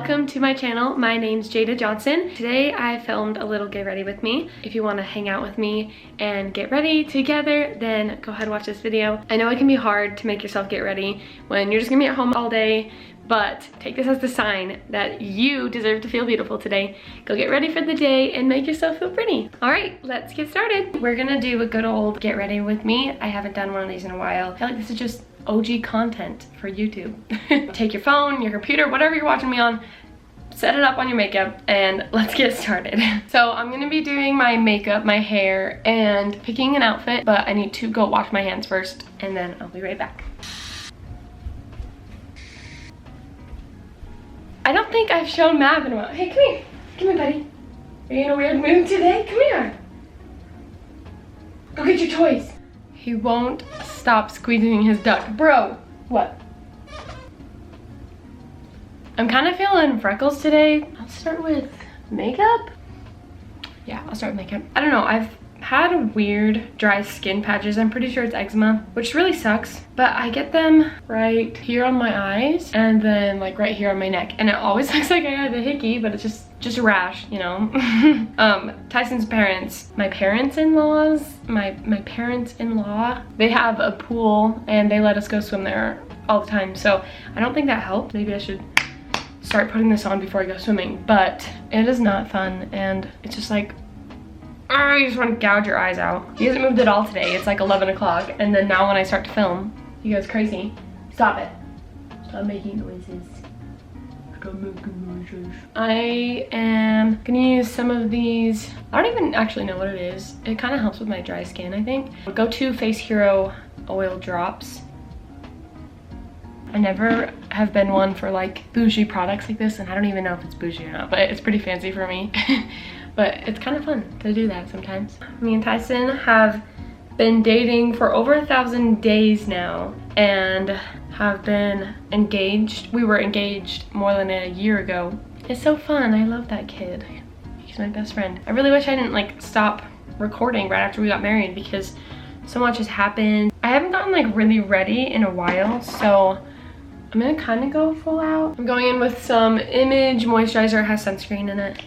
welcome to my channel. My name's Jada Johnson. Today I filmed a little get ready with me. If you want to hang out with me and get ready together, then go ahead and watch this video. I know it can be hard to make yourself get ready when you're just gonna be at home all day, but take this as the sign that you deserve to feel beautiful today. Go get ready for the day and make yourself feel pretty. All right, let's get started. We're gonna do a good old get ready with me. I haven't done one of these in a while. I feel like this is just OG content for YouTube. Take your phone, your computer, whatever you're watching me on, set it up on your makeup, and let's get started. So I'm gonna be doing my makeup, my hair, and picking an outfit, but I need to go wash my hands first, and then I'll be right back. I don't think I've shown Mav in a while. Hey, come here. Come here, buddy. Are you in a weird mood today? Come here. Go get your toys. He won't stop squeezing his duck. Bro, what? I'm kind of feeling freckles today. I'll start with makeup. Yeah, I'll start with makeup. I don't know, I've had weird dry skin patches. I'm pretty sure it's eczema, which really sucks. But I get them right here on my eyes and then like right here on my neck. And it always looks like I have a hickey, but it's just a rash, you know? Tyson's parents, my parents-in-law, they have a pool and they let us go swim there all the time. So I don't think that helped. Maybe I should start putting this on before I go swimming, but it is not fun. And it's just like, you just want to gouge your eyes out. He hasn't moved at all today. It's like 11 o'clock. And then now when I start to film, he goes crazy. Stop it. Stop making noises. Stop making noises. I am gonna use some of these. I don't even actually know what it is. It kind of helps with my dry skin, I think. Go to Face Hero oil drops. I never have been one for like bougie products like this, and I don't even know if it's bougie or not, but it's pretty fancy for me. But it's kind of fun to do that sometimes. Me and Tyson have been dating for over 1,000 days now and have been engaged. We were engaged more than a year ago. It's so fun. I love that kid. He's my best friend. I really wish I didn't like stop recording right after we got married because so much has happened. I haven't gotten like really ready in a while, so I'm gonna kind of go full out. I'm going in with some Image moisturizer. It has sunscreen in it.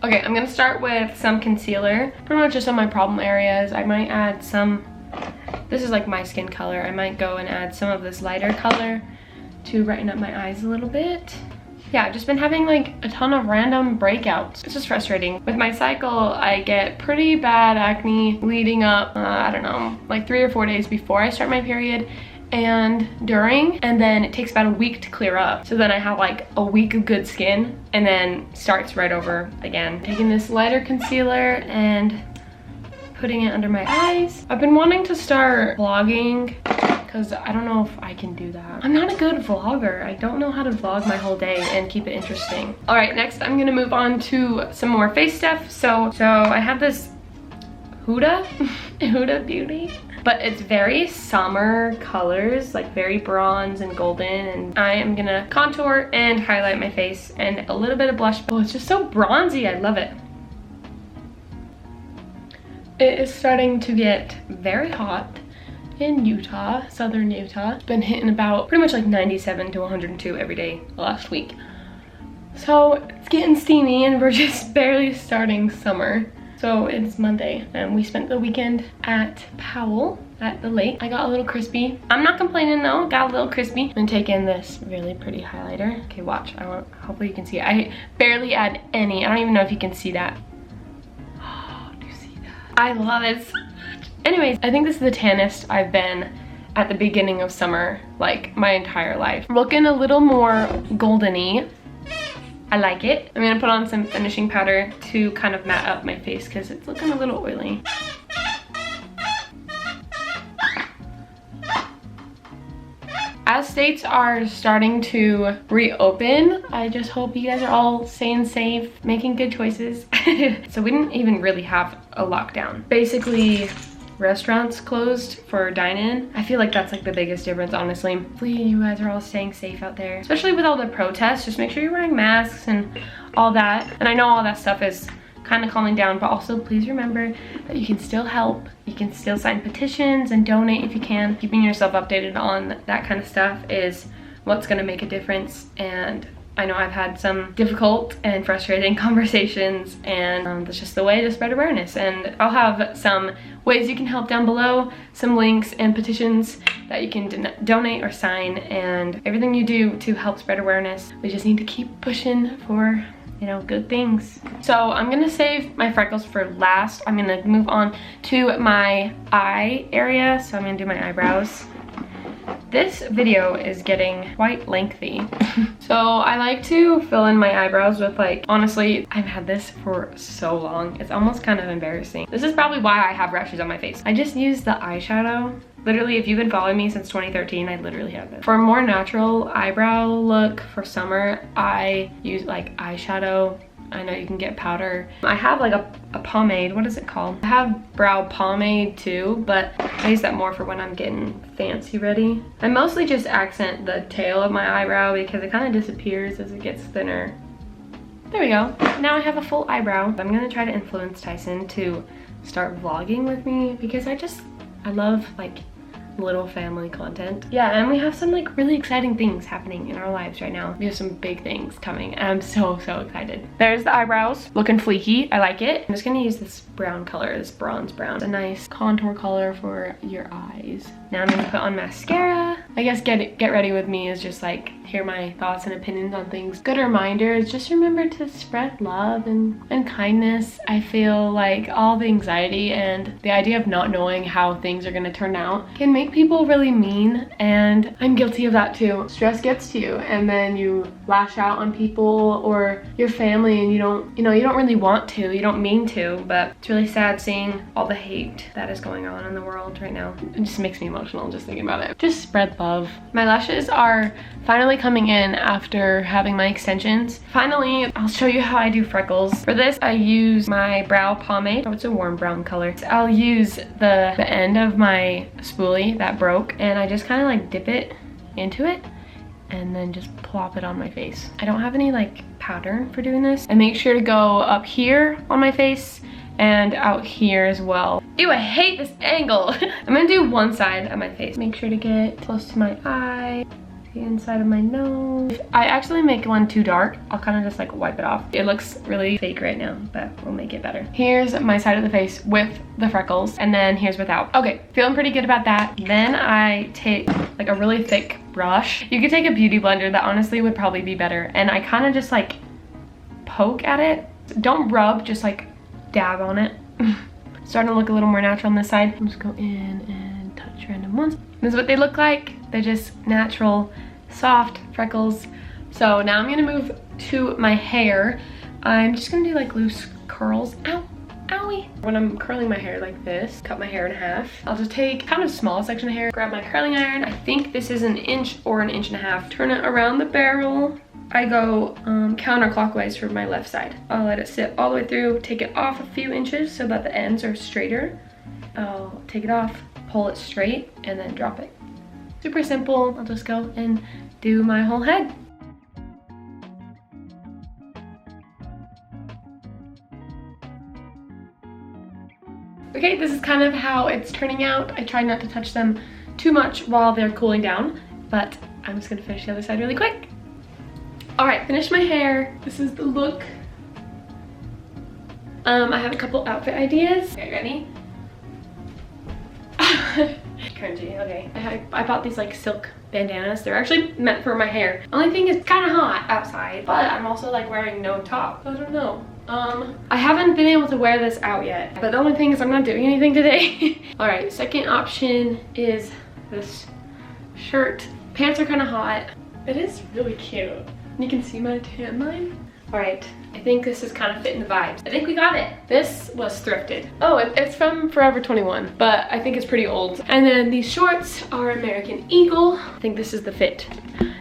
Okay, I'm gonna start with some concealer, pretty much just on my problem areas. I might add some, this is like my skin color. I might go and add some of this lighter color to brighten up my eyes a little bit. Yeah, I've just been having like a ton of random breakouts. It's just frustrating. With my cycle, I get pretty bad acne leading up, I don't know, like 3 or 4 days before I start my period and during, and then it takes about a week to clear up. So then I have like a week of good skin and then starts right over again. Taking this lighter concealer and putting it under my eyes. I've been wanting to start vlogging because I don't know if I can do that. I'm not a good vlogger. I don't know how to vlog my whole day and keep it interesting. All right, next I'm gonna move on to some more face stuff. So I have this Huda Beauty, but it's very summer colors, like very bronze and golden, and I am gonna contour and highlight my face and a little bit of blush. Oh, it's just so bronzy. I love it. It is starting to get very hot in Utah, southern Utah. It's been hitting about pretty much like 97 to 102 every day last week. So it's getting steamy and we're just barely starting summer. So it's Monday and we spent the weekend at Powell at the lake. I got a little crispy. I'm not complaining though, got a little crispy. I'm gonna take in this really pretty highlighter. Okay, watch, hopefully you can see it. I barely add any. I don't even know if you can see that. Oh, do you see that? I love it so much. Anyways, I think this is the tannest I've been at the beginning of summer, like my entire life. Looking a little more golden-y. I like it. I'm gonna put on some finishing powder to kind of matte up my face because it's looking a little oily. As states are starting to reopen, I just hope you guys are all staying safe, making good choices. So we didn't even really have a lockdown. Basically, restaurants closed for dine-in. I feel like that's like the biggest difference, honestly. Hopefully you guys are all staying safe out there, especially with all the protests. Just make sure you're wearing masks and all that. And I know all that stuff is kind of calming down, but also please remember that you can still help. You can still sign petitions and donate if you can. Keeping yourself updated on that kind of stuff is what's gonna make a difference. And I know I've had some difficult and frustrating conversations, and that's just the way to spread awareness. And I'll have some ways you can help down below, some links and petitions that you can donate or sign, and everything you do to help spread awareness. We just need to keep pushing for, you know, good things. So I'm gonna save my freckles for last. I'm gonna move on to my eye area. So I'm gonna do my eyebrows. This video is getting quite lengthy. So I like to fill in my eyebrows with, like, honestly, I've had this for so long. It's almost kind of embarrassing. This is probably why I have rashes on my face. I just use the eyeshadow. Literally, if you've been following me since 2013, I literally have it. For a more natural eyebrow look for summer, I use like eyeshadow. I know you can get powder. I have like a pomade, what is it called? I have brow pomade too, but I use that more for when I'm getting fancy ready. I mostly just accent the tail of my eyebrow because it kind of disappears as it gets thinner. There we go. Now I have a full eyebrow. I'm gonna try to influence Tyson to start vlogging with me because I love like little family content. Yeah, and we have some like really exciting things happening in our lives right now. We have some big things coming and I'm so excited. There's the eyebrows, looking fleeky. I like it. I'm just gonna use this brown color, this bronze brown. It's a nice contour color for your eyes. Now I'm gonna put on mascara. I guess get ready with me is just like hear my thoughts and opinions on things. Good reminder is just remember to spread love and kindness. I feel like all the anxiety and the idea of not knowing how things are gonna turn out can make people really mean, and I'm guilty of that too. Stress gets to you and then you lash out on people or your family and you don't really want to, you don't mean to, but it's really sad seeing all the hate that is going on in the world right now. It just makes me emotional just thinking about it. Just spread love. My lashes are finally coming in after having my extensions. Finally, I'll show you how I do freckles. For this, I use my brow pomade. Oh, it's a warm brown color. So I'll use the end of my spoolie that broke, and I just kind of like dip it into it and then just plop it on my face. I don't have any like powder for doing this. I make sure to go up here on my face and out here as well. Ew, I hate this angle. I'm gonna do one side of my face. Make sure to get close to my eye, the inside of my nose. I actually make one too dark. I'll kind of just like wipe it off. It looks really fake right now, but we'll make it better. Here's my side of the face with the freckles, and then here's without. Okay, feeling pretty good about that. Then I take like a really thick brush. You could take a beauty blender, that honestly would probably be better. And I kind of just like poke at it. Don't rub, just like dab on it. Starting to look a little more natural on this side. I'll just go in and touch random ones. This is what they look like. They're just natural, soft freckles. So now I'm gonna move to my hair. I'm just gonna do like loose curls. Ow, owie. When I'm curling my hair like this, cut my hair in half. I'll just take kind of a small section of hair, grab my curling iron. I think this is 1 inch or 1.5 inches. Turn it around the barrel. I go counterclockwise for my left side. I'll let it sit all the way through, take it off a few inches so that the ends are straighter. I'll take it off, pull it straight, and then drop it. Super simple. I'll just go and do my whole head. Okay, this is kind of how it's turning out. I try not to touch them too much while they're cooling down, but I'm just gonna finish the other side really quick. All right, finished my hair. This is the look. I have a couple outfit ideas. Okay, ready? Cringy, okay. I bought these like silk bandanas. They're actually meant for my hair. Only thing is it's kind of hot outside, but I'm also like wearing no top. I don't know. I haven't been able to wear this out yet, but the only thing is I'm not doing anything today. All right, second option is this shirt. Pants are kind of hot. It is really cute. You can see my tan line. All right, I think this is kind of fitting the vibes. I think we got it. This was thrifted. Oh, it's from Forever 21, but I think it's pretty old. And then these shorts are American Eagle. I think this is the fit.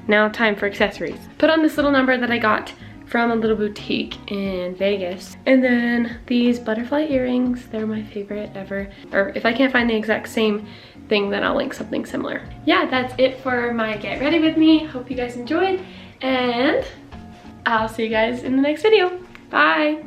Now time for accessories. Put on this little number that I got from a little boutique in Vegas. And then these butterfly earrings, they're my favorite ever. Or if I can't find the exact same thing, then I'll link something similar. Yeah, that's it for my get ready with me. Hope you guys enjoyed, and I'll see you guys in the next video. Bye.